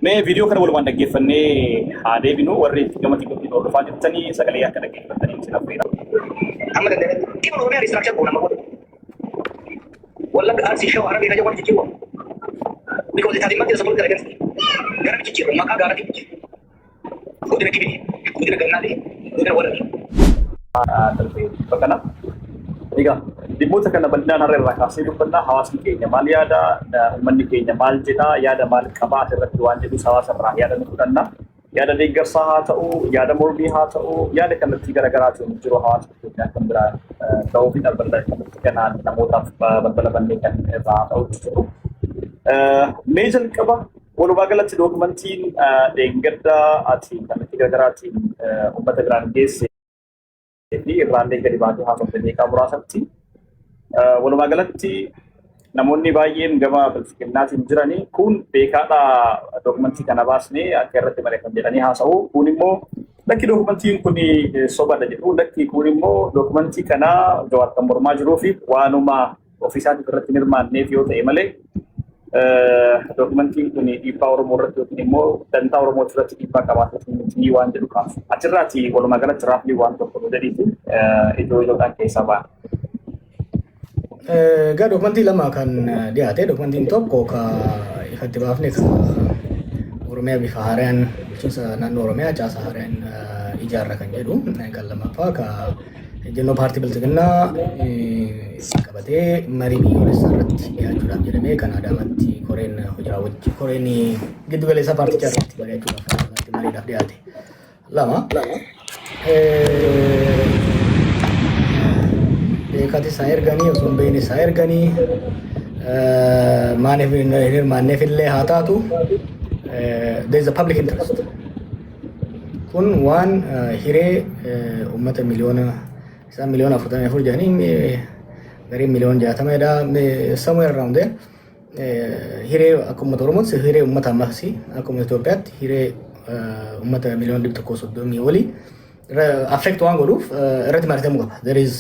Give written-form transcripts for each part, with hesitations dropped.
Mee viidiyoo kana walumaan dhaggeeffannee haa deebinu warri gama TikTokii hordofaa jirtanii sagalee akka dhaggeeffatanii isin affeera. Amma danda'e kiba Oromiyaa restructure goona nama godhu. Wallagga arsii shawaa harargee raja waan jijjiiruu. Because it has been support against me. Gara jijjiiruu maqaa gaaratii jijjiiruu. Godina kibini, godina gannaati, godina warri. Bakana. Egaa dhimmoota kana bal'inaan har'a irraa kaasee dubbannaa hawaasni keenya maal yaada uummanni keenya maal jedha yaada maal qabaa asirratti waan jedhu hawaasa irraa yaada nu fudhanna yaada deeggarsaa haa ta'u yaada mormii haa ta'u yaada kallattii garaagaraatiin jiru hawaasa keenya kan biraa ta'uu fi dhalbala kanaan namootaaf balbala bannee kan irraa ta'u jiru. Mee jalqaba walumaa galatti dookumentiin deeggardaa ati kallattii garaagaraatiin uummata biraan geesse fi irraallee gadi baatee haasofte beekaa muraasatti walumaa galatti namoonni baay'een gama bilchinnaatiin jiranii kun beekaadha dookumentii kana baasnee akka irratti mareeffam jedhanii haasa'u kun immoo lakki dookumentiin kun sobadha jedhu lakki kun immoo dookumentii kana Jawaar kan mormaa jiruu fi waanuma ofiisaatiif irratti hirmaanneef yoo ta'e malee dookumentiin kun dhiibbaa Oromoo irratti yookiin immoo dantaa Oromoo irratti dhiibbaa qabaatanii waan jedhu kaasu. Achirraati walumaa galatti raafni waan tokko nu jedhiifi ijoolleen keessaa ba'a. Egaa dookumentii lama kan dhiyaate dookumentiin tokko ka ifatti baafne ka Oromiyaa bifa haaraan bulchiinsa naannoo Oromiyaa caasaa haaraan ijaarra kan jedhu kan lammaffaa ka ejjennoo paartii bilchiginnaa qabatee marii biyyoolessaa irratti dhiyaachuudhaaf jedhamee kan Adaamaatti koreen hojiraa wajji koreen giddu galeessaa paartichaa irratti mari'achuudhaaf mariidhaaf dhiyaate lama. Beekati isaa erganii osoo hin beekne isaa erganii maaliif hin hirmaanneef illee haa taatu there is a public interest. Kun waan hiree uummata miliyoona isaan miliyoona 44 jedhanii gariin miliyoona 60 somewhere around there hiree akka uummata Oromootti hiree uummata ammaas akka uummata Itoophiyaatti hiree uummata miliyoona 130 olii affect waan godhuuf irratti mari'atamuu qaba. There is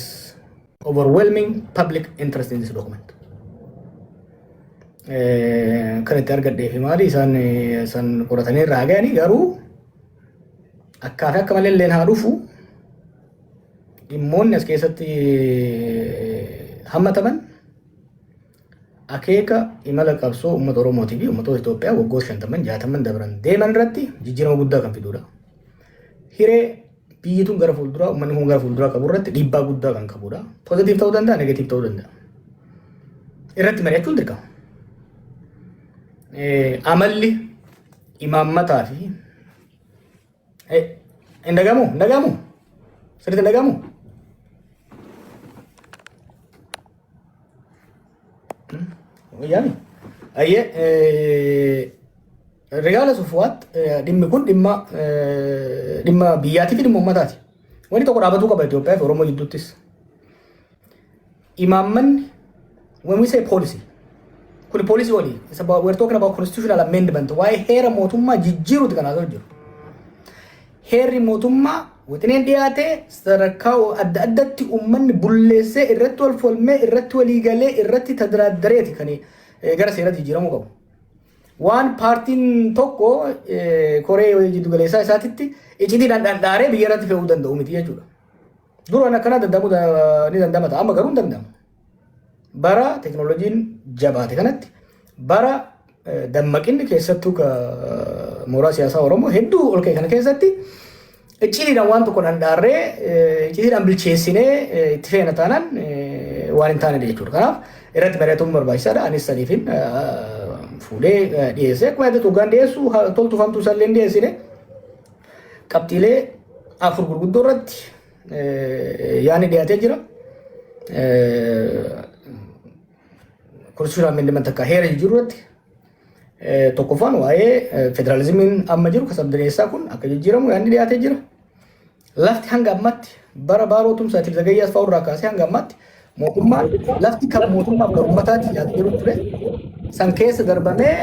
overwhelming public interest in this document. Kan itti argadhee fi maali isaan qoratanii irraa ga'anii garuu akka malee illee haa dhufu dhimmoonni as keessatti hammataman akeeka imala qabsoo uummata Oromootii fi uummatoota Itoophiyaa waggoota 50-60 dabran deeman irratti jijjiirama guddaa kan fidudha. Hiree biyyi tun gara fuulduraa uummanni kun gara fuulduraa qabu irratti dhiibbaa guddaa kan qabudha. Pozitiif ta'uu danda'a, negatiif ta'uu danda'a. Irratti mari'achuun dirqama. Amalli imaammataa fi hin dhagamu sirriitti hin dhagamu. Wayyaani ayyee regala sufuwaat dhimmi kun dhimma biyyaatii fi dhimma uummataati. Wanti tokko dhaabatuu qaba Itoophiyaa fi Oromoo gidduuttis. Imaammanni when we say policy kun policy walii we're talking about constitutional amendment waa'ee heera mootummaa jijjiiruuti kan haasa'u jiru. Heerri mootummaa wixineen dhiyaatee sadarkaa adda addatti uummanni bulleessee irratti wal falmee irratti walii galee irratti tadaraadareeti kan gara seeratti jijjiiramuu qabu. Waan paartiin tokko koree jiddu galeessaa isaatitti icciitiin dhandhaaree biyya irratti fe'uu danda'u miti jechuudha. Duraan akkana danda'amuu ni danda'ama amma garuu hin danda'amu. Bara teknooloojiin jabaate kanatti bara dammaqinni keessattuu mooraa siyaasaa Oromoo hedduu ol ka'e kana keessatti icciitiidhaan waan tokko dhandhaarree icciitiidhaan bilcheessinee itti feena taanaan waan hin taane jechuudha. Kanaaf irratti mari'atuun barbaachisaadha. Anis saniifin fuudhee dhiyeessee akkuma yaadatu hoggaan dhiyeessu toltu famtuu salleen dhiyeessine qabxiilee 4 gurguddoo irratti yaadni dhiyaatee jira. Constitutional amendment akka heera jijjiiruu irratti tokkoffaan waa'ee federaalizimiin amma jiru kasabdaneessaa kun akka jijjiiramu yaadni dhiyaatee jira. Lafti hanga ammatti bara baaroo tumsaatiif zagayyaas fa'aa irraa kaasee hanga ammatti mootummaan lafti kan mootummaaf kan uummataati yaadu jiru ture. San keessa darbamee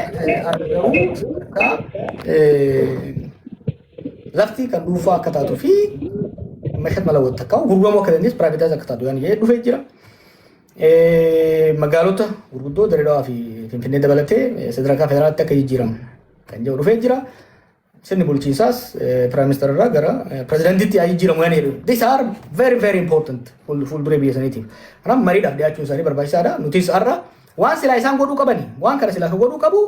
argamu akka lafti kan dhuunfaa akka taatuu fi meeshaa mala walitti akka gurguramu akka dandeessu piraayivetaayis akka taatu yaani jedhee dhufee jira. Magaalota gurguddoo Dirreedawaa fi Finfinnee dabalatee sadarkaa federaalaatti akka jijjiiramu kan jedhu dhufee jira. Sirni bulchiinsaas Prime Minister irraa gara Presidentiitti jijjiiramu yaani jedhu. These are very very important fuulduree biyya saniitiif. Kanaaf mariidhaaf dhiyaachuun isaanii barbaachisaadha. Nutis har'a waan silaa isaan godhuu qabani waan kana silaa godhuu qabu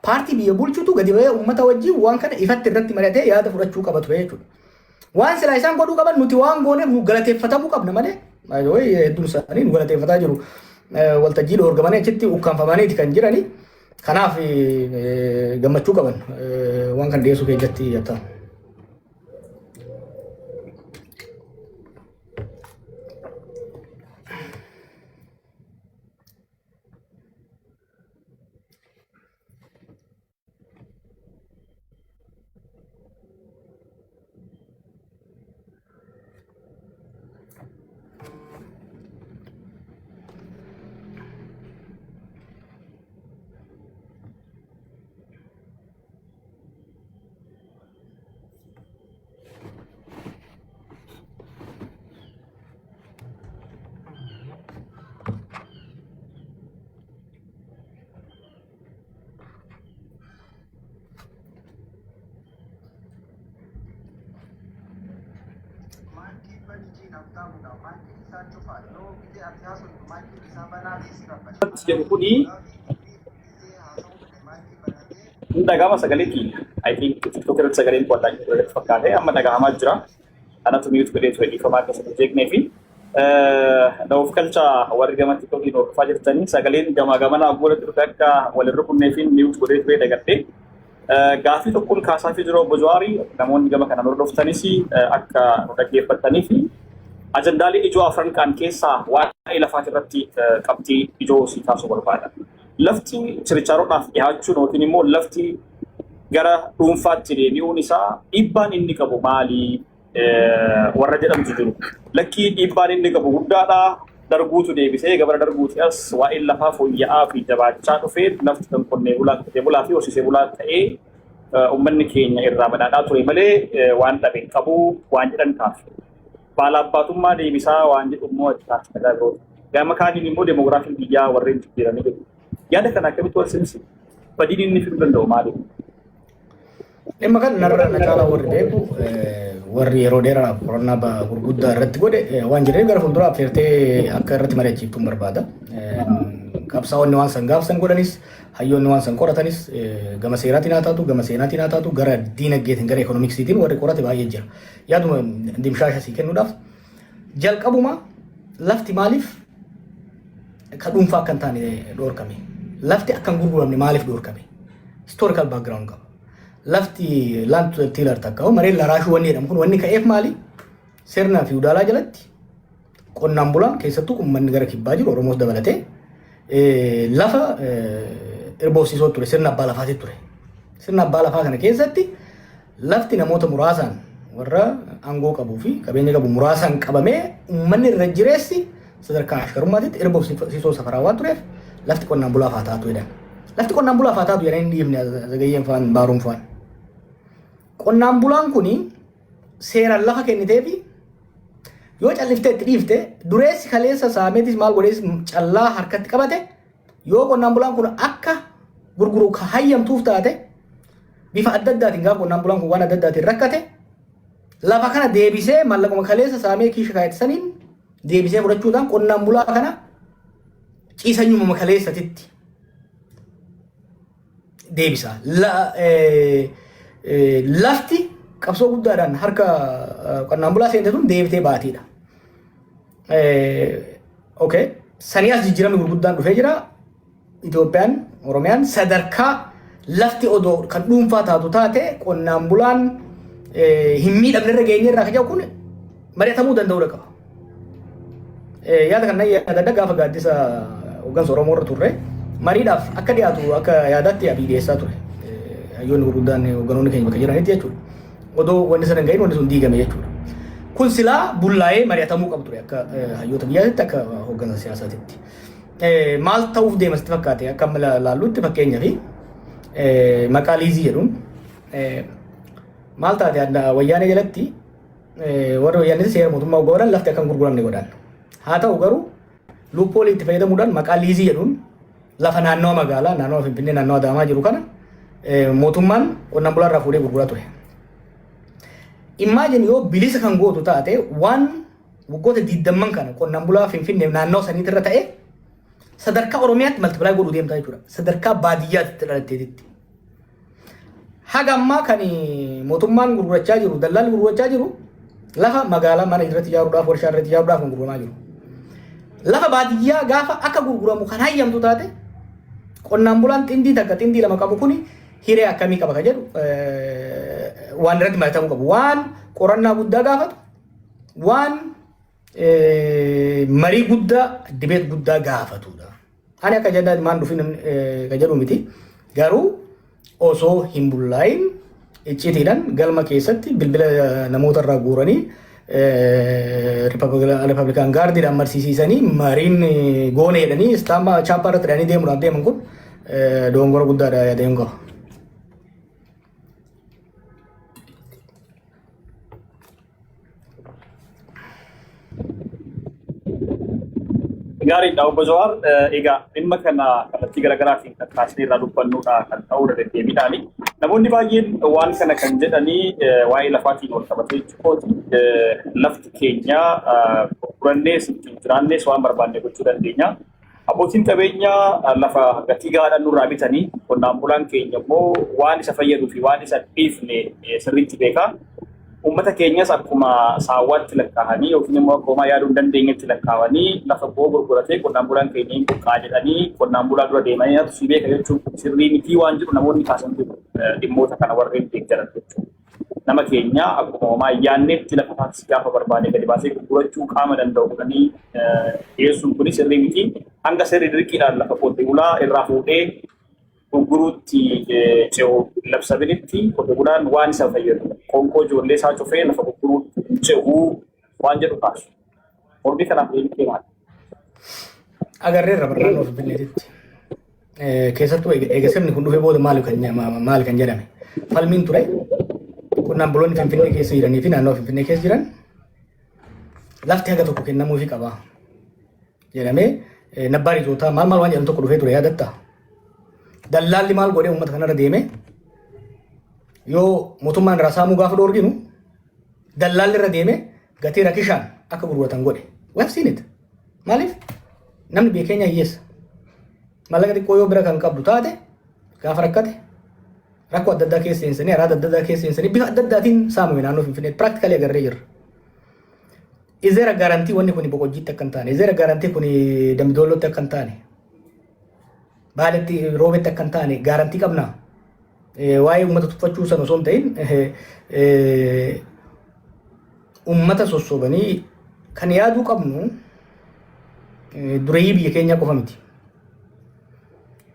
paartii biyya bulchuutu gadi ba'ee uummata wajjin waan kana ifatti irratti mari'atee yaada fudhachuu qaba ture jechuudha. Waan silaa isaan godhuu qaban nuti waan gooneef nu galateeffatamuu qabna malee hedduun isaanii nu galateeffataa jiru. Waltajjii dhoorgamanii achitti ukkaanfamaniiti kan jirani. Kanaaf gammachuu qaban waan kan dhiyeessuu keessatti yatta. Jedhu kuni dhagama sagaleetti I think TikTok irratti sagaleen qooddaa irratti fakkaate amma dhagahamaa jira. Kanatu miyuut godhee ture dhiifamaa keessatti jeeqnee fi of kalcha warri gama TikTokiin hordofaa jirtanii sagaleen gamaa gamanaa abboolatti dhufe akka walirra kunnee fi miyuut godhee ture dagadhee gaafii tokkoon kaasaa fi jiru obbo Jawaarii namoonni gama kanaan hordoftanis akka dhaggeeffatanii fi ajandaalee ijoo afran kan keessaa waa'ee lafaati irratti qabxii ijoo si taasisuu barbaada. Lafti sirrichaaroodhaaf dhiyaachuun yookiin immoo lafti gara dhuunfaatti deebi'uun isaa dhiibbaan inni qabu maali warra jedhamtu jiru. Lakkii dhiibbaan inni qabu guddaadha. Darguutu deebisee gabara darguuti as waa'ee lafaa fooyya'aa fi jabaachaa dhufee lafti kan qonnee bulaa fi horsiisee bulaa ta'ee uummanni keenya irraa badhaadhaa ture malee waan dhabe qabu waan jedhan kaasu. Baalabbaatummaa deebisaa waan jedhu immoo achi taasisaa jiru. Gama kaaniin immoo demoogiraafiin biyyaa warreen jijjiiranii jiru. Yaada kana akkamitti wal simsi? Badiin inni fiduu danda'u maali? Dhimma kan narra na caalaa warri beeku warri yeroo dheeraaf qorannaa gurguddaa irratti godhe waan jireenya gara fuulduraa affeertee akka irratti mari'achiiftuun barbaada. Qabsaa'onni waan san gaafsan godhanis hayyoonni waan san qoratanis gama seeraatiin haa taatu gama seenaatiin haa taatu gara diinagdeetiin gara ekoonoomiksiitiin warri qorate baay'ee jira. Yaaduma dimshaasha sii kennuudhaaf jalqabuma lafti maaliif ka dhuunfaa akka hin taane dhoorkame? Lafti akka hin gurguramne maaliif dhoorkame? Historical background qaba. Lafti land tiller takka mareen laraashuu wanni jedhamu kun wanni ka'eef maali? Sirna fiudaalaa jalatti qonnaan bulaan keessattuu uummanni gara kibbaa jiru Oromoos dabalatee lafa irboofsisoo ture sirna abbaa lafaati ture. Sirna abbaa lafaa kana keessatti lafti namoota muraasaan warra aangoo qabuu fi qabeenya qabu muraasaan qabamee uummanni irra jireessi sadarkaa ashkarummaatitti irboofsisoo safaraa waan tureef lafti qonnaan bulaaf haa taatu jedhan. Lafti qonnaan bulaaf haa taatu jedhan hin dhiifne zagayyeen faan baaruun faan. Qonnaan bulaan kuni seeraan lafa kennitee fi yoo calliftee itti dhiifte dureessi kaleessa saameetis maal godhees callaa harkatti qabate yoo qonnaan bulaan kun akka gurguru hayyamtuuf taate bifa adda addaatiin gaafa qonnaan bulaan kun waan adda addaatiin rakkate lafa kana deebisee mallaquma kaleessa saamee kiisha kaayattisaniin deebisee fudhachuudhaan qonnaan bulaa kana ciisanyuma kaleessatitti deebisa. Lafti qabsoo guddaadhaan harka qonnaan bulaa seente sun deebitee baatiidha. Okay. Sanii as jijjiiramni gurguddaan dhufee jira. Itoophiyaan, Oromiyaan sadarkaa lafti odoo kan dhuunfaa taatu taate qonnaan bulaan hin miidhamne irra geenye irraa kan kun mari'atamuu danda'uu qaba. Yaada kana yaada gaafa gaaddisa hooggansa Oromoo irra turre mariidhaaf akka dhiyaatu akka yaadaatti abii dhiyeessaa ture. Hayyoonni gurguddaan hoogganoonni keenya bakka jiranitti jechuudha. Odoo wanti sana hin gahin wanti sun diigame jechuudha. Kun silaa bullaa'ee mari'atamuu qabu ture akka hayyoota biyyaatti akka hooggansa siyaasaatitti. Maal ta'uuf deema sitti fakkaate akka amma laallutti fakkeenyaa fi maqaa liizii jedhuun maal taate wayyaanee jalatti warra wayyaanee seera mootummaa godhan lafti akka hin gurguramne godhan. Haa ta'u garuu luuppoolii itti fayyadamuudhaan maqaa liizii jedhuun lafa naannawa magaalaa naannawa Finfinnee naannawa Adaamaa jiru kana mootummaan qonnaan bulaa irraa fuudhee gurguraa ture. Imagine yoo bilisa kan gootu taate waan waggoota 20 kana qonnaan bulaa Finfinnee naannoo saniitti irra ta'e sadarkaa Oromiyaatti maltiplaa godhuu deemtaa jechuudha. Sadarkaa baadiyyaatti dhalatteetitti. Haga ammaa kan mootummaan gurgurachaa jiru, daldalli gurgurachaa jiru lafa magaalaa mana irratti ijaaruudhaaf, warshaa irratti ijaaruudhaaf kan gurguramaa jiru. Lafa baadiyyaa gaafa akka gurguramu kan hayyamtu taate qonnaan bulaan xindii takka xindii lama qabu kuni hiree akkamii qaba ka jedhu waan irratti mari'atamuu qabu. Waan qorannaa guddaa gaafatu, waan marii guddaa, dibeet guddaa gaafatudha. Ani akka jennaatti maan dhufin ka jedhu miti. Garuu osoo hin bullaayin iccitiidhaan galma keessatti bilbila namoota irraa guuranii Republikaan gaardiidhaan marsiisanii mariin goone jedhanii istaamma chaappaa irratti dhahanii deemuudhaaf deeman kun dogongora guddaadha yaadeen qaba. Gaariidha obbo Jawaar, egaa dhimma kana kallattii garaagaraatiin kan kaasnee irraa dubbannuudha kan ta'uu deddeebiidhaani. Namoonni baay'een waan kana kan jedhanii waa'ee lafaatiin wal qabatee jechuudha. Lafti keenya gurgurannees ittiin jiraannees waan barbaanne gochuu dandeenya. Abbootiin qabeenyaa lafa gatii gahaadhaan nurraa bitanii qonnaan bulaan keenya immoo waan isa fayyaduu fi waan isa dhiifne sirriitti beekaa. Uummata keenyas akkuma saawwaatti lakkaa'anii yookiin immoo akkuma yaaduu hin dandeenyetti lakkaa'anii lafa boo gurguratee qonnaan bulaan keenya hin buqqaa jedhanii qonnaan bulaa dura deemanii si beeka jechuun sirrii mitii waan jedhu namoonni kaasan jiru dhimmoota kana warreen deeggaran jechuudha. Nama keenya akkuma homaa ayyaannetti lafa taasisi gaafa barbaade gadi baasee gurgurachuu qaama danda'u godhanii dhiyeessuun kuni sirrii mitii hanga sirrii dirqiidhaan lafa qotee bulaa irraa fuudhee gurguruutti ce'u labsabilitti qotee bulaan waan isa fayyadu qoonqoo ijoollee isaa cufee lafa gurguruutti ce'uu waan jedhu kaasu. Mormii kanaaf deebii maali? Agarreerra barraan of Finfinneetitti. Keessattuu eega sirni kun dhufee booda maali kan jedhame. Falmiin ture qonnaan buloonni Finfinnee keessa jiranii fi naannoo Finfinnee keessa jiran lafti haga tokko kennamuufii qaba jedhamee nabbaar itootaa maal waan jedhan tokko dhufee ture yaadatta. Dallaalli maal godhee uummata kanarra deeme yoo mootummaan irraa saamuu gaafa dhoorginu dallaalli irra deeme gatii rakishaan akka gurguratan godhe. We have seen it. Maaliif namni biyya keenya hiyyeessa. Maallaqa xiqqoo yoo bira kan qabdu taate gaafa rakkate rakkoo adda addaa keessa seensanii araada adda addaa keessa seensanii bifa adda addaatiin saamame naannoo Finfinneetti practically agarree jirra. Izeera gaarantii wanni kun boqojjiitti akka hin taane, izeera gaarantii kun dambidoollotti akka hin taane, baaletti roobetti akka hin taane gaarantii qabna. Waa'ee uummata tuffachuu sana osoo hin ta'in uummata sossobanii kan yaaduu qabnu dureeyyii biyya keenyaa qofa miti.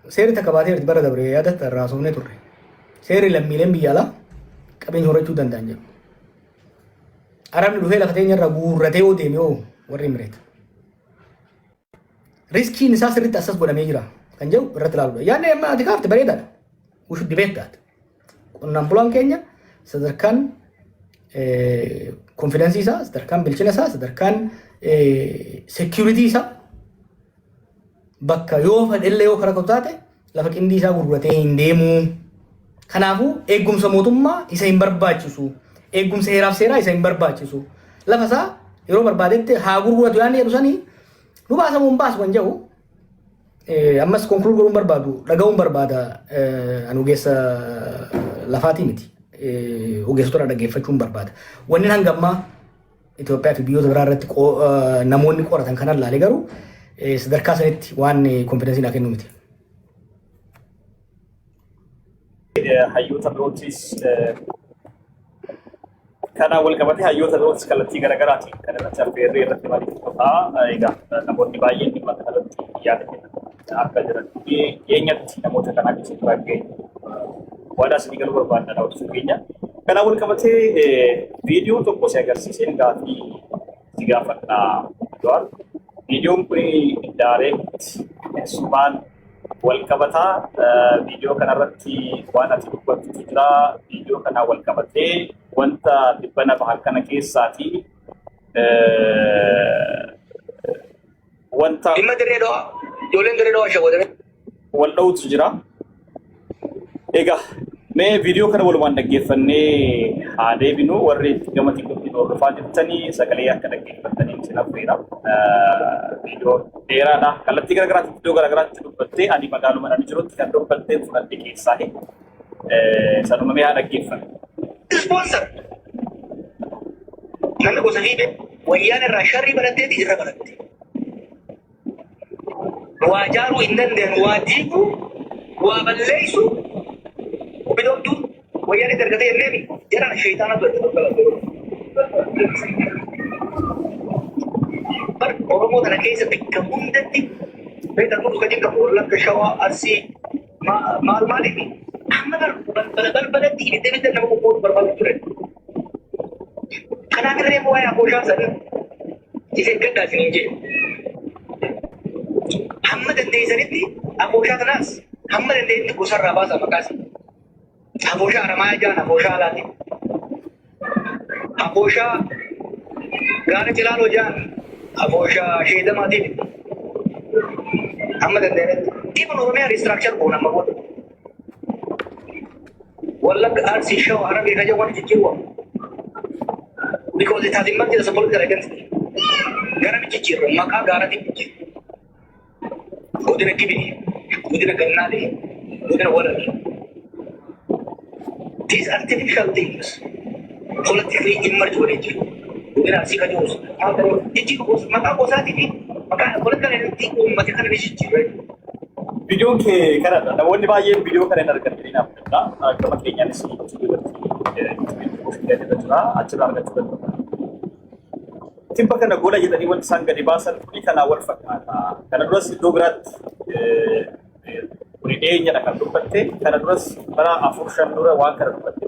Seerri takka baatee bara dabre yaadatta irraa soofnee turre. Seerri lammiileen biyya alaa qabeenya horachuu danda'an jedhu. Arabni dhufee lafa teenya irraa guurratee yoo deeme yoo warri Imireet. Riskiin isaa sirriitti assas godhamee jira kan jedhu irratti ilaaluudha. Yaadni amma ati kaafte bareedaadha. Ushu dibeettaati. Qonnaan bulaan keenya sadarkaan konfidensii isaa, sadarkaan bilchina isaa, sadarkaan security isaa bakka yoo fedhellee yoo karaa taate lafa qindii isaa gurguratee hin deemu. Kanaafuu eegumsa mootummaa isa hin barbaachisu. Eegumsa heeraaf seeraa isa hin barbaachisu. Lafa isaa yeroo barbaadetti haa gurguratu yaadni jedhu sanii nu baasamu hin baasu kan jedhu ammas konkuluud godhuun barbaadu dhaga'uun barbaada an ogeessa lafaatii miti. Ogeessota dhaggeeffachuun barbaada. Wanni hanga ammaa Itoophiyaa fi biyyoota biraa irratti namoonni qoratan kanan laalee garuu sadarkaa sanitti waan konfidensii naa kennu miti. Hayyoota birootis kanaan wal qabatee hayyoota birootis kallattii garaagaraatiin kan irratti affeerree irratti mari'ataa egaa namoonni baay'een dhimma kanarratti yaada kennan akka jiran keenyatti namoota kanaa keessatti baay'ee wadaa isinii galuu barbaadna daawwachiisuu keenya. Kanaan wal qabatee viidiyoo tokko si agarsiiseen gaafii si gaafadhaa Jawaar. Viidiyoon kun direct sumaan wal qabataa viidiyoo kanarratti waan ati dubbattu jira. Viidiyoo kanaan wal qabatee wanta dhibbana bahan kana keessaati wanta dhimma dirree dhawaa ijoolleen dirree dhawaa shawwadame wal dha'utu jira. Egaa mee viidiyoo kana walumaan dhaggeeffannee haa deebinu warri gama TikTokii hordofaa jirtanii sagalee akka dhaggeeffattanii isin affeera. Viidiyoo dheeraadha. Kallattii garaagaraatti iddoo garaagaraatti dubbattee ani magaalumaan jirutti kan dubbattee fudhadhe keessaa sanuma mee haa dhaggeeffannu. Sponsor. Namni gosa fiide wayyaan irraa sharrii baratteeti irra baratte. Waa jaaruu hin dandeenyu, waa diiguu, waa balleessu. Bidontu wayyaan itti argatee jenneemi jedhan sheeytaana bar Oromoo tana keessa bakka hundatti beektan kun dhugaatiin qabu Wallagga Shawaa Arsii maal maaliifi amma balbalatti ibidda nama qoqqoodu barbaadu ture. Kanaaf irree waa'ee abooshaa sana iseen gaddaa isiniin jedhe. Hamma dandeessanitti abooshaa kanaas hamma dandeessanitti gosarraa baasa maqaasi. Abooshaa Aramaa jaan abooshaa alaati. Abooshaa Gaara Cilaaloo jaan abooshaa Sheedamaatiif. Hamma dandeessanitti dhimma Oromiyaa riistiraakchar goona amma booda. Wallagga Arsii Shawaa Harargee kan jedhu jijjiiruu. Because it has emerged as a political identity. Gara jijjiirru maqaa gaaraatiif jijjiirru. Godina Gibee, godina Gannaalee, godina Walalee. These artificial things politically emerge with it. Godina Arsii kan jedhu jijjiirru maqaa gosaatii fi maqaa political identity uummata kana jijjiirru. Viidiyoon kee kanadha. Namoonni baay'een viidiyoo kana hin argatanii naaf danda'a. Gama keenyaanis achirraa argachuu danda'u. Timba kana gola jedhanii wanti isaan gadi baasan kuni kanaa wal fakkaata. Kana duras iddoo biraatti kuni dhiyeenyadha kan dubbatte. Kana duras bara 4-5 dura waan kana dubbatte.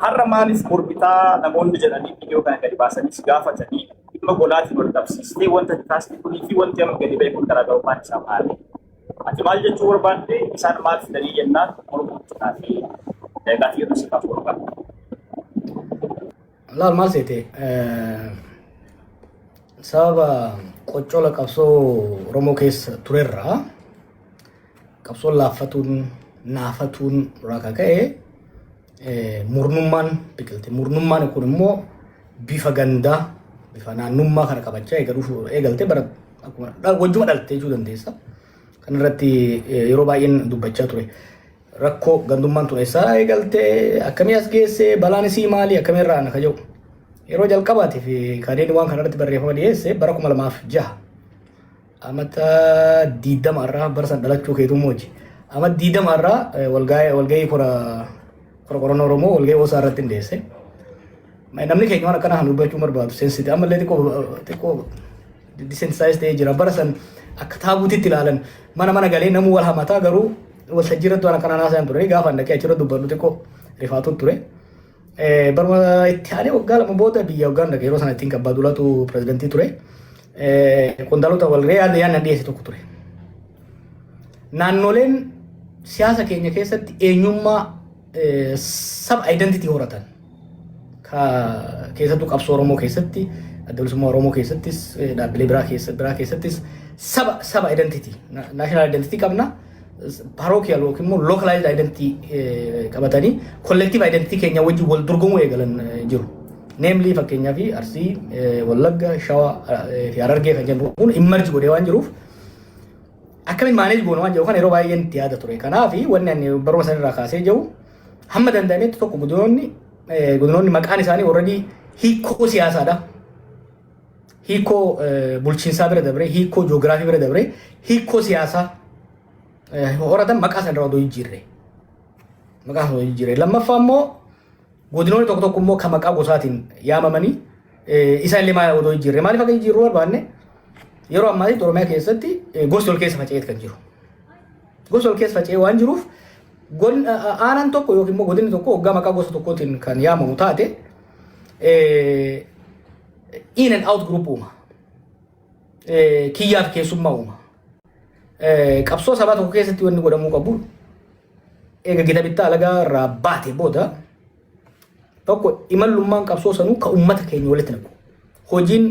Har'a maaliif mormitaa namoonni jedhanii viidiyoo kana gadi baasanis gaafatanii dhimma golaatiin wal qabsiistee wanta taasifte kunii fi wanti amma gadi ba'e kun garaagarummaan isaa maali? Ati maal jechuu barbaadde isaan maal fidanii jennaan mormuutti fi gaaffii yeroo si kaafuu barbaadde. Laal maal seete sababa qoccoola qabsoo Oromoo keessa turerraa qabsoon laaffatuun naafatuun irraa kan ka'e murnummaan biqilte. Murnummaan kun immoo bifa gandaa bifa naannummaa kana qabachaa eegalte bara wajjuma dhalte jechuu dandeessa. Kan irratti yeroo baay'een dubbachaa ture. Rakkoo gandummaan ture isaa eegaltee akkamii as geesse balaan isii maali akkamii irraa naka jedhu. Yeroo jalqabaati fi kanneen waan kana irratti barreeffama dhiyeesse bara 2006 amata 20 irraa bara san dhalachuu keetu mooji. Amata 20 irraa walgahii qorannoo Oromoo walgahii Hoosaa irratti dhiyeesse. Namni keenya waan akkana dubbachuu barbaadu seensitii ammallee xiqqoo disensitaayiz ta'ee jira. Bara san akka taabuutitti ilaalan mana galee namuu wal hamataa garuu waltajjiirratti waan akkanaa naasaan ture gaafa dhaqee achirra dubbadhu xiqqoo rifaatu ture. Barma itti aanee waggaa lama booda biyya waggaan dhaqee yeroo sana ittiin kabbaa dulatu pirezidantii ture. Qondaalota walgahii yaadna dhiyeesse tokko ture. Naannoleen siyaasa keenya keessatti eenyummaa saba identitii horatan. Keessattuu qabsoo Oromoo keessatti adda bilisummaa Oromoo keessattis dhaabbilee biraa keessattis saba identity national identity qabna. Parochial yookiin immoo localized identity qabatanii collective identity keenya wajjin wal dorgomuu eegalan jiru. Namely fakkeenyaaf Arsii, Wallagga, Shawaa fi Harargee kan jennu kun emerge godhee waan jiruuf akkamiin manage goona waan jiru kan yeroo baay'een itti yaada ture. Kanaaf wanni ani baruma sanirraa kaasee jiru hamma danda'ametti tokko godinoonni maqaan isaanii already hiikoo siyaasaadha. Hiikoo bulchiinsaa bira dabree, hiikoo ji'oogiraafii bira dabree, hiikoo siyaasaa horatan maqaa sana irraa odoo jijjiirre. Maqaa sana jijjiirre. Lammaffaa immoo godinoonni tokko tokko immoo kan maqaa gosaatiin yaamamanii isa illee maal odoo jijjiirre. Maaliif akka jijjiirru barbaanne yeroo ammaatti Oromiyaa keessatti gosti ol keessa faca'eet kan jiru. Gosti ol keessa faca'ee waan jiruuf aanaan tokko yookiin immoo godinni tokko waggaa maqaa gosa tokkootiin kan yaamamu taate in and out group uuma. Kiyyaaf keessummaa uuma. Qabsoo sabaa tokko keessatti wanni godhamuu qabu eega gita bittaa alagaa irraa baate booda tokko imallummaan qabsoo sanuu ka uummata keenya walitti naqu. Hojiin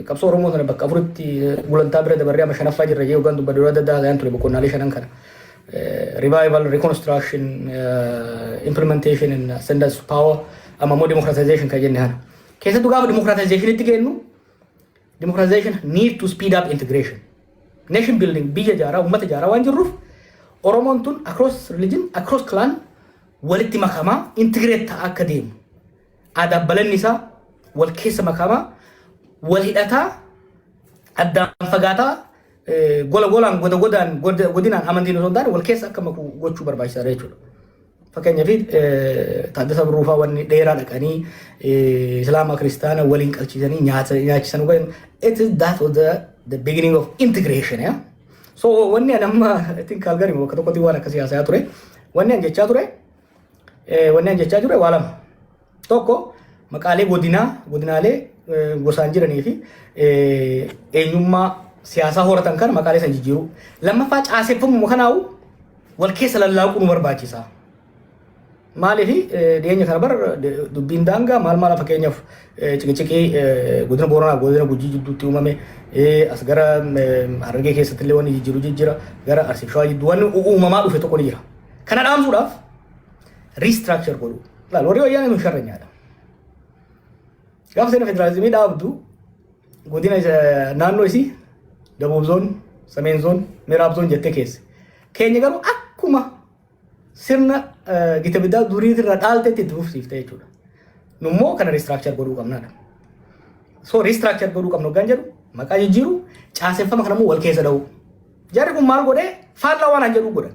qabsoo Oromoo sana bakka afuritti gulantaa bira dabarree amma 5ffaa jirra jee hoggaan dubbaduu adda addaa ture boqonnaalee 5 kana. revival, reconstruction, implementation and ascendance to power, amma more democratization ka jenne hana. Keessattuu gaafa democratization itti kennu, democratization need to speed up integration. Nation building, biyya jaaraa, uummata jaaraa waan jirruuf, Oromoon tun across religion, across clan, walitti makamaa, integrate ta'aa akka deemu. Aadaa balanni isaa wal keessa makamaa, wal hidhataa, addaan fagaataa, gola golaan godinaan amantiin osoo hin taane wal keessa akka maku gochuu barbaachisaadha jechuudha. Fakkeenyaaf Taaddasa Birruufaa wanni dheeraa dhaqanii Islaama Kiristaana waliin qalchiisanii nyaachisan it is that was the beginning of integration. Yeah? So wanni an amma I think Calgary bakka tokkotti waan akkasii haasayaa ture. Wanni an jechaa ture waa lama. Tokko maqaalee godinaalee gosaan jiranii fi eenyummaa siyaasaa horatan kan maqaalee san jijjiiru. Lammaffaa caaseeffamu kanaa'u wal keessa lallaaquu nu barbaachisa. Maaliif dhiyeenya kana bar dubbiin daangaa maal fakkeenyaaf ciqiciqii godina Booranaa godina Gujii jidduutti uumame as gara Harargee keessatti illee wanni jijjiira gara Arsii Shawaa jidduu wanni uumamaa dhufe tokko ni jira. Kana dhaamsuudhaaf restructure godhu. Laal warri wayyaanee nu sharranyaadha. Gaafa sirna federaalizimii dhaabdu godina naannoo isii Daboob zoon, Sameen zoon, Miraab zoon jettee keessa. Keenya garuu akkuma sirna gita biddaa duriitirra dhaalteetti itti fufsiifte jechuudha. Nummoo kana restructure godhuu qabnaadha. So restructure godhuu qabnu hoggaan jedhu maqaa jijjiiru caaseeffama kanammoo wal keessa dha'u. Jarri kun maal godhee faallaa waan an jedhu godhan.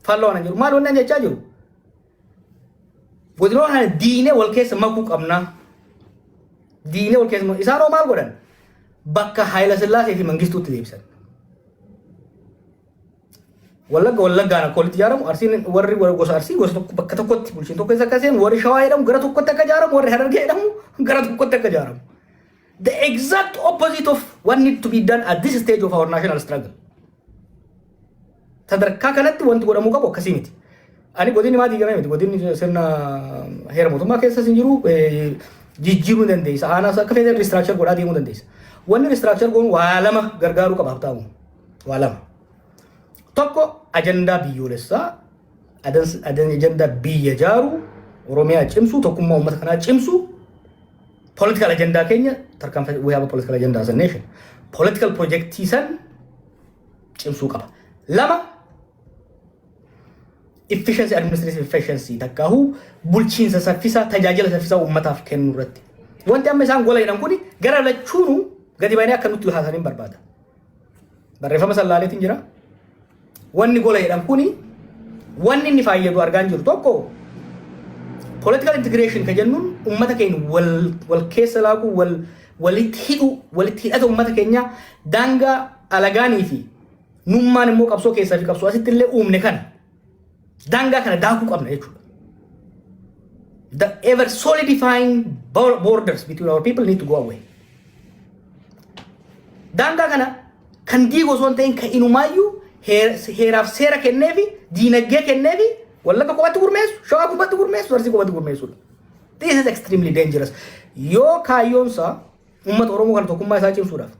Faallaa waan an jedhu maal wanni an jechaa jiru. Godinoon kana diinee wal keessa makuu qabna. Diinee wal keessa makuu isaanoo maal godhan bakka Haayila Sillaasee fi Mangistuutti deebisan. Wallaggaan akka walitti ijaaramu Arsiin warri gosa Arsii gosa tokko bakka tokkotti bulchiin tokko isa akka seenu warri Shawaa jedhamu gara tokkotti akka ijaaramu warri Harargee jedhamu gara tokkotti akka ijaaramu. The exact opposite of what need to be done at this stage of our national struggle. Sadarkaa kanatti wanti godhamuu qabu akkasii miti. Ani godinni maa diigamee miti godinni sirna heera mootummaa keessa hin jiru jijjiiruu ni dandeessa. Aanaas akka feetan restructure godhaa deemuu dandeessa. Wanni restructure godhuun waa lama gargaaruu qaba haftaamu. Waa lama. Tokko ajandaa biyyoolessaa, ajandaa biyya jaaru, Oromiyaa cimsu, tokkummaa uummata kanaa cimsu, political agenda keenya tarkaanfachuu we have a political agenda as a nation. Political projectii san cimsuu qaba. Lama efficiency, administrative efficiency takkaahu bulchiinsa saffisaa, tajaajila saffisaa uummataaf kennu irratti. Wanti amma isaan gola jedhan kuni gara lachuunu gadi baanee akka nutti haasaniin barbaada. Barreeffama sallaaleetiin jira. Wanni gola jedhan kuni wanni inni fayyadu argaan jiru tokko political integration ka jennuun uummata keenya wal keessa laaquu walitti hidhata uummata keenya daangaa alagaanii fi nummaan immoo qabsoo keessaa fi qabsoo asitti illee uumne kana daangaa kana daakuu qabna jechuudha. The ever solidifying borders between our people need to go away. Daangaa kana kan diigoo osoo hin ta'in kan inumaayyuu heeraaf seera kenneefi diinagdee kenneefi Wallagga qofatti gurmeessu, Shawaa qofatti gurmeessu, Arsii qofatti gurmeessudha. This is extremely dangerous. Yoo kaayyoonsa uummata Oromoo kan tokkummaa isaa cimsuudhaaf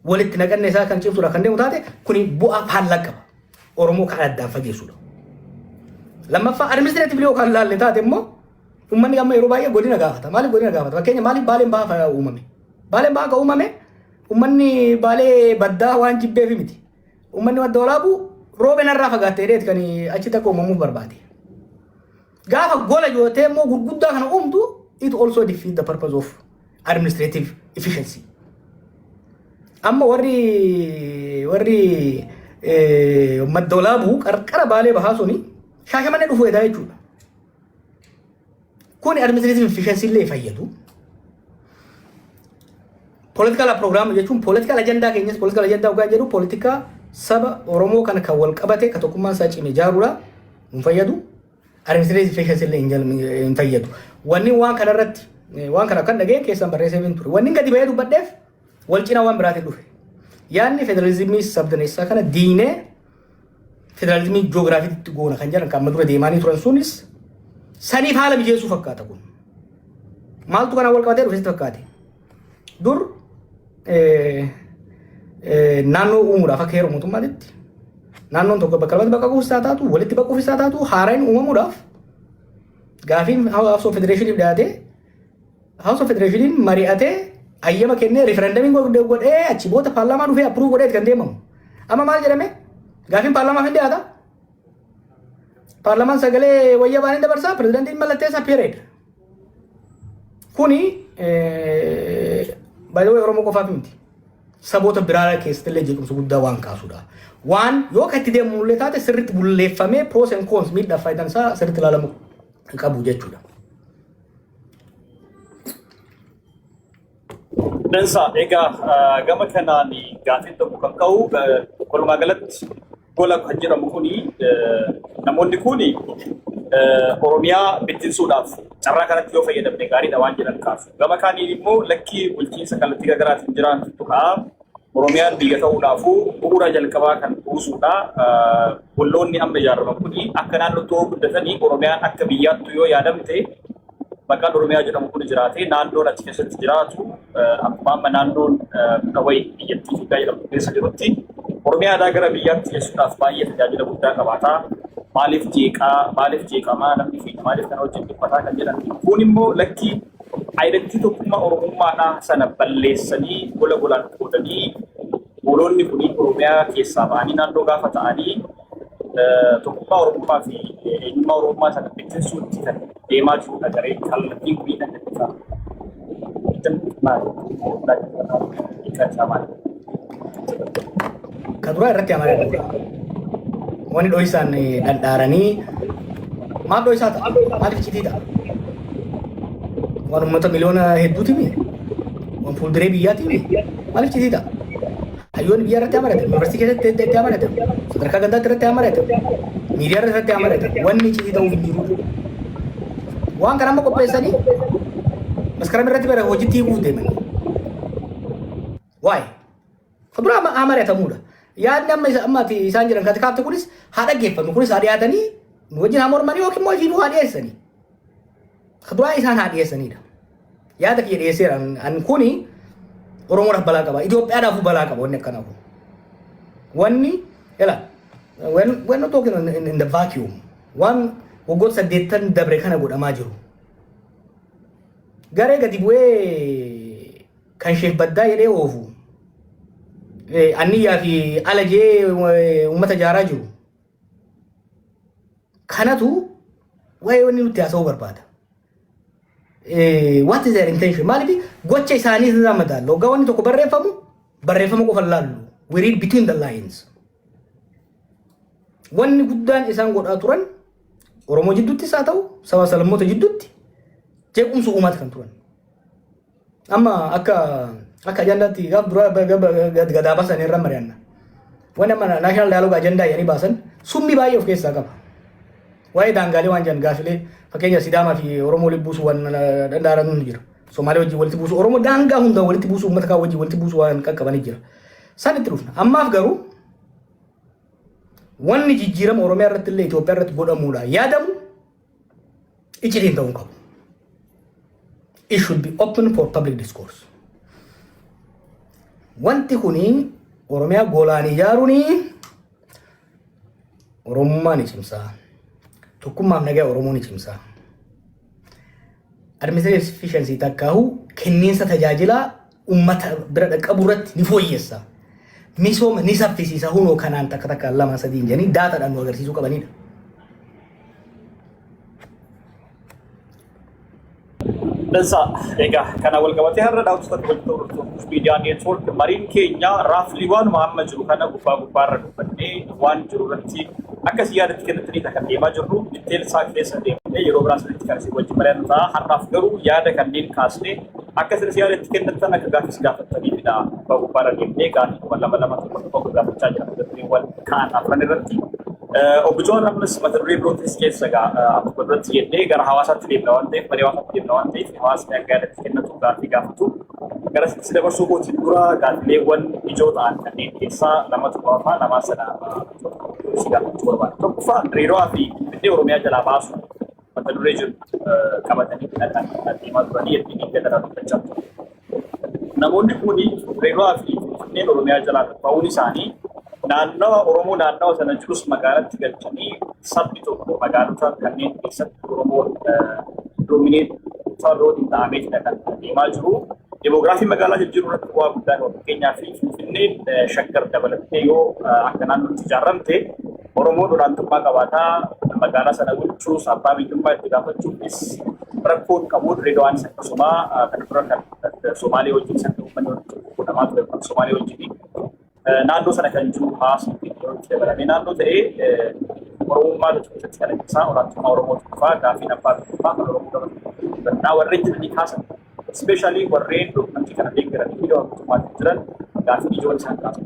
walitti naqanne isaa kan cimsuudhaaf kan deemu taate kuni bu'aa faallaa qaba. Oromoo kan addaan fageessudha. Lammaffaa administrative yoo kan laalle taate immoo uummanni amma yeroo baay'ee godina gaafata. Maaliif godina gaafata? Fakkeenya maaliif Baaleen Bahaa uumame? Baaleen Bahaa kan uumame uummanni Baalee baddaa waan jibbeef miti. Uummanni madda walaabuu Rooben irraa fagaattee dheet kan achi takka uumamuuf barbaade. Gaafa gola jootee immoo gurguddaa kana uumtu it also defeat the purpose of administrative efficiency. Amma warri madda walaabuu qarqara Baalee Bahaa suni Shaashamannee dhufuu edaa jechuudha. Kuni administrative efficiency illee fayyadu. Political program jechuun political agenda keenyas political agenda ugaa jedhu politika saba Oromoo kana kan wal qabate ka tokkummaan isaa cimee jaaruudha hin fayyadu. Administrative efficiency illee hin fayyadu. Wanni waan kana irratti waan kana kan dhagee keessan barreessee hin ture. Wanni gadi bahee dubbadheef wal cinaa waan biraatiin dhufe. Yaanni federalizimii sabdaneessaa kana diinee federalizimii ji'oogiraafiitti goona kan jedhan kan amma dura deemaanii turan sunis saniif haala mijeessuu fakkaata kun. Maaltu kana wal qabatee dhufetti fakkaate? Dur naannoo uumuudhaaf akka heera mootummaatti naannoon tokko bakka lamatti bakka kuusaa taatu walitti bakka ofiisaa taatu haaraan uumamuudhaaf gaafiin House of Federation dhiyaatee House of Federation mari'atee ayyama kennee referendamiin godhee achi booda paarlaamaa dhufee approve godhee kan deemamu. Amma maal jedhame gaafiin paarlaamaa hin dhiyaata. Paarlaamaan sagalee wayyaa baanii dabarsaa pirezidaantiin mallatteessaa period. Kuni by the way Oromoo qofaaf miti. Saboota biraa keessatti illee jeequmsa guddaa waan kaasudha. Waan yoo kan itti deemu mul'ee taate sirriitti bulleeffamee pros and cons miidhaa faayidaan isaa sirriitti ilaalamu qabu jechuudha. Dansa egaa gama kanaan gaafiin tokko kan ka'u walumaa galatti gola kan jedhamu kuni namoonni kuni Oromiyaa bittinsuudhaaf carraa kanatti yoo fayyadamne gaariidha waan jedhan kaasu. Gama kaaniin immoo lakkii bulchiinsa kallattii garaagaraatiin jiraatudha. Oromiyaan biyya ta'uudhaafuu bu'uura jalqabaa kan buusuudha. Bolloonni amma ijaaraman kuni akka naannootti guddatanii Oromiyaan akka biyyaattu yoo yaadamte maqaan Oromiyaa jedhamu kun jiraatee naannoon achi keessatti jiraatu akkuma amma naannoon kawai biyyattii Itoophiyaa jedhamu keessa jirutti Oromiyaa gara biyyaatti geessuudhaaf baay'ee tajaajila guddaa qabaata. Maaliif jeeqamaa namni fi maaliif kana wajjin dhiphataa kan jedhan kun immoo lakkii identitii tokkummaa Oromummaadhaa sana balleessanii golaan qoodanii bolonni kun Oromiyaa keessaa ba'anii naannoo gaafa ta'anii tokkummaa Oromummaa fi eenyummaa Oromummaa sana bittinsuutti kan deemaa jirudha garee kallattiin kun kan jedhamudha. Kan duraa irratti amanee wani dho'isaan dhadhaaranii maaf dho'isaa ta'a? Maaliif citii ta'a? Waan uummata miliyoona hedduuti mi? Waan fuulduree biyyaati mi? Maaliif citii ta'a? Hayyoonni biyya irratti amanatan, yuunivarsiitii keessatti itti amanatan, sadarkaa gandaatti irratti amanatan, miidiyaa irratti amanatan, wanni citii ta'uuf hin jiru. Waan kana amma qopheessanii maskarama irratti bara hojiitti hiikuuf deeman. Waa'ee? Kan duraa amanatamuudha. Yaadni amma isaan jiran kan kaafte kunis haa dhaggeeffannu kunis haa dhiyaatanii nu wajjin haa mormanii yookiin immoo ifiifuu haa dhiyeessanii. Kan duraa isaan haa dhiyeessanidha. Yaada kiyya dhiyeesseera an kuni Oromoodhaaf balaa qaba. Itoophiyaadhaafuu balaa qaba wanni akkana kun. Wanni when not talking in the vacuum waan waggoota 8 dabre kana godhamaa jiru. Garee gadi bu'ee kan Sheek Baddaa jedhee oofu. Anniyaa fi alajee uummata ijaaraa jiru. Kanatu waa'ee wanni nutti haasa'uu barbaada. What is their intention? Maaliif gocha isaanii irraa madaallu. Hoggaa wanni tokko barreeffama qofa laallu. We read between the lines. Wanni guddaan isaan godhaa turan Oromoo jidduuttis haa ta'u saba salammoota jidduutti jeequmsa uummata kan turan. Amma akka ajandaatti gaaf dura gadaa baasan irra mari'anna. Wanni amma national dialogue ajandaa jedhanii baasan summii baay'ee of keessaa qaba. Waa'ee daangaalee waan jedhan gaafilee fakkeenya Sidaamaa fi Oromoo walitti buusu waan danda'an jira. Somaalee wajjin walitti buusu Oromoo daangaa hunda walitti buusu uummata kaan wajjin walitti buusu waan qaqqabanii jira. San itti dhufna. Ammaaf garuu wanni jijjiirama Oromiyaa irratti illee Itoophiyaa irratti godhamuudha yaadamu iccitiin ta'uu qabu. It should be open for public discourse. Wanti kuni Oromiyaa golaan ijaaruuni Oromummaa ni cimsaa. Tokkummaaf nagaa Oromoo ni cimsaa. Administrative efficiency takkaahu kenniinsa tajaajilaa uummata bira dhaqqabu irratti ni fooyyessa. Misooma ni saffisiisa hunoo kanaan takka 2-3 jedhanii daataadhaan nu agarsiisuu qabanidha. Dansa egaa kana wal qabatee har'a daawwattoota hordoftoota miidiyaa neetwoork mariin keenya raaflii waanuma amma jiru kana gubbaarra dubbannee waan jiru irratti akkas yaadatti kennattanii kan deemaa jirru bitteen isaa keessa deemnee yeroo biraa sirriitti kan isin wajjin mari'annu ta'a. Har'aaf garuu yaada kanneen kaasnee akka sirriitti yaadatti kennattan akka gaafis gaafataniifidha. Gubbaarra deemnee gaafii lama tokko gaafachaa jira wal kaan afran irratti. Obbo Joon ammas mata duree birootis keessa akkuma duratti jennee gara hawaasaatti deemna waan ta'eef marii hawaasaatti deemna waan ta'eef hawaasni akka yaadatti kennatu gaafii gaafatu. Gara sitti dabarsuu kootiin dura gaafileewwan ijoo ta'an kanneen keessaa lamatu qofa lamaa sana si gaafachuu barbaada. Tokkoffaa hariiroo fi Finfinnee Oromiyaa jalaa baasu mata duree jiru qabatanii adeemaa turanii ittiin gadaraa dubbachaa turan. Namoonni kun hariiroo fi Finfinnee Oromiyaa jalaa ba'uun isaanii naannawa Oromoo naannawa sana jirus magaalatti galchanii sabni tokko magaalota kanneen keessatti Oromoo doomineet ta'uudhaan ta'ameetidha kan deemaa jiru. Demoogiraafii magaalaa jijjiiruu irratti bu'aa guddaan qabu. Fakkeenyaaf Finfinneen Shaggar dabalatee yoo akka naannootti ijaaramte Oromoo olaantummaa qabaataa magaalaa sana bulchuus abbaa biyyummaa itti gaafachuufis rakkoon qabu Dirreedawaan akkasuma kan dura kan Somaalee wajjin san uummanni godhamaa ture kan Somaalee wajjin naannoo sana kan jiru hawaasni yeroo dabalamee naannoo ta'ee Oromummaa keessatti kan ibsaa olaantummaa Oromoo fa'aa gaafiin abbaa biyyummaa kan Oromoo dabalatu warreen jedhanii kaasan especially warreen dokumentii kana deeggaranii fi mootummaatti jiran gaafii ijoon isaan kaasan.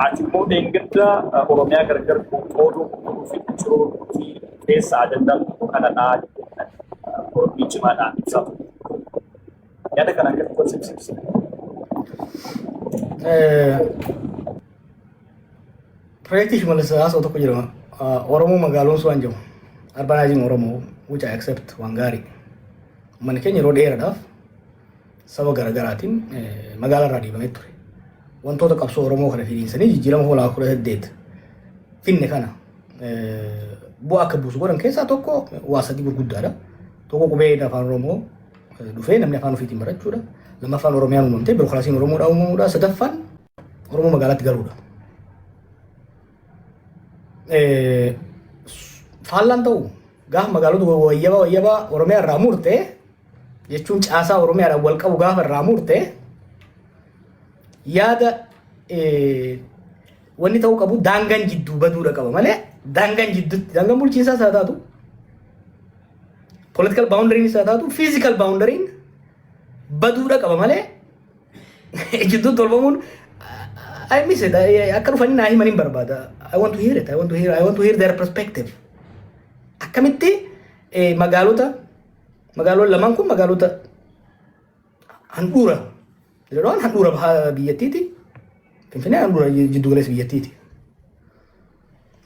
Ati immoo deeggarda Oromiyaa gargar qooduu fi jiruu fi keessa ajandaan kanadhaa Oromoo cimaadhaan ibsaa ture. Yaada kana akka konsepsibsi. Projekti Shimallis haasa'u tokko jira. Oromoo magaaloon waan jiru. Urbanizing Oromoo, which I accept waan gaarii. Manni keenya yeroo dheeraadhaaf saba garaagaraatiin magaalaa irraa dhiibamee ture. Wantoota qabsoo Oromoo kana fidhiinsanii jijjiirama hoolaa 18 finne kana bu'aa akka buusu godhan keessaa tokko waa sadii gurguddaadha. Tokko qubee afaan Oromoo dhufee namni afaan ofiitiin barachuudha. Lammaffaan Oromiyaan uumamtee birookiraasiin Oromoodhaa uumamuudha. Sadaffaan Oromoo magaalaatti galuudha. Faallaan ta'u gaafa magaalota wayyabaa Oromiyaa irraa murtee jechuun caasaa Oromiyaadhaan wal qabu gaafa irraa murtee yaada wanni ta'uu qabu daangaan jidduu baduudha qaba malee daangaan bulchiinsaa isaa taatu political boundary isaa taatu physical boundary baduudha qaba malee jidduu tolfamuun I miss it. Akka dhufanii naa himaniin barbaada. I want to hear it. I want to hear their perspective. Akkamitti magaalota lamaan kun magaalota handhuura jedhaman handhuura biyyattiiti. Finfinnee handhuura jiddu galeessa biyyattiiti.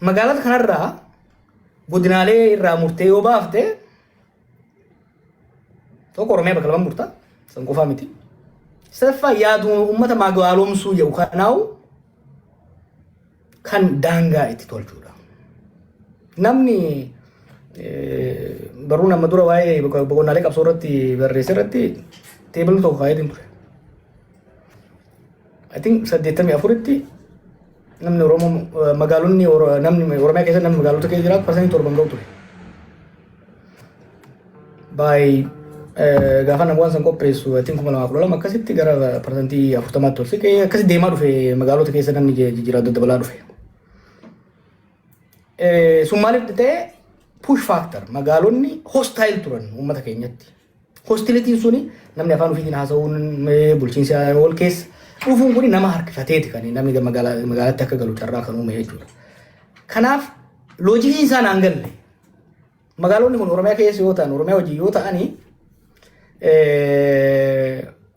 Magaalota kanarraa godinaalee irraa murtee yoo baafte tokko Oromiyaa bakka lamaan murtaa san qofaa miti. Sadaffaa yaadu uummata magaaloomsuu jedhu kanaawu kan daangaa itti tolchuudha. Namni baruu nama dura waa'ee boqonnaalee qabsoo irratti barreesse irratti teebilii tokko kaa'eetiin ture. I think 84tti namni Oromoo magaalonni namni Oromiyaa keessa namni magaalota keessa jiraatu parsantii 7 ga'u ture. Gaafa namoonni san qopheessu ittiin 2012 akkasitti gara parsantii 40 ol siqee akkasitti deemaa dhufe magaalota keessa namni jijjiirraa dabalaa dhufe. Sun maaliif ta'e push factor magaalonni hostile turan uummata keenyatti. Hostilitiin suni namni afaan ofiitiin haasa'uun bulchiinsa wal keessa dhufuun kun nama harkifateeti kan namni magaalaatti akka galu carraa kan uume jechuudha. Kanaaf loojikiin isaan aan galle magaalonni kun Oromiyaa keessa yoo ta'an Oromiyaa hojii yoo ta'anii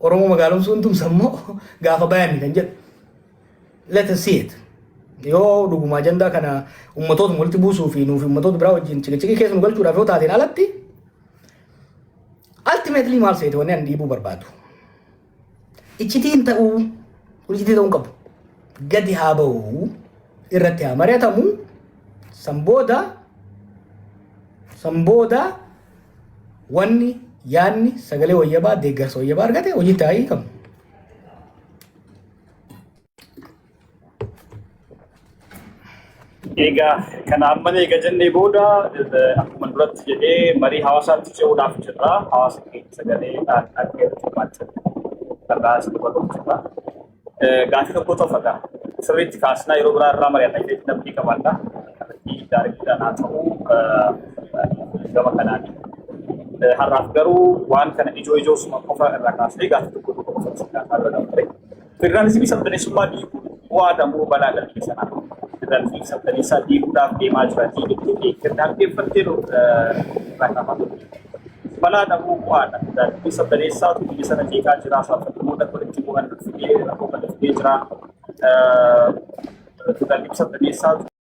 Oromoo magaaloomsuun tumsammoo gaafa bayanni kan jedhu let us see it. Yoo dhuguma ajandaa kana ummatoota walitti buusuu fi nuuf ummatoota biraa wajjin cikicikii keessa nu galchuudhaaf yoo taateen alatti ultimately maal seete wanni ani dhiibuu barbaadu. Iccitiin ta'uu kun iccitii ta'uu qabu. Gadi haa ba'uu irratti haa mari'atamu san booda wanni yaadni sagalee wayyabaa deeggarsa wayyabaa argate hojiitti haa hiikamu. Egaa kana amma eega jennee booda akkuma duratti jedhee marii hawaasaatti ce'uudhaaf jirra. Hawaasa keenya sagalee dhaggeeffatu irraa asii godhuuf jirra. Gaafii tokko tofata. Sirriitti kaasnaa yeroo biraa irraa mari'annaa jechuun namni qabaadha. Kanatti gaariidhaan haa ta'u gama kanaani. Har'aaf garuu waan kana ijoosuma qofa irraa kaasnee gaafii tokko qofa irra dabre. Federaalizimii sabdaneessummaa dhiibuu bu'aa damuu balaa galmee sanaa. Federalizimii sabdaneessaa dhiibuudhaaf deemaa jiranii iddoo dhaggeeffattee rakkatamu. Balaa damuu bu'aadha. Federalizimii sabdaneessaatu biyya sana jeeqaa jira. Saaffattoota walitti bu'an fidee rakkoo kana fidee jira. Federalizimii sabdaneessaatu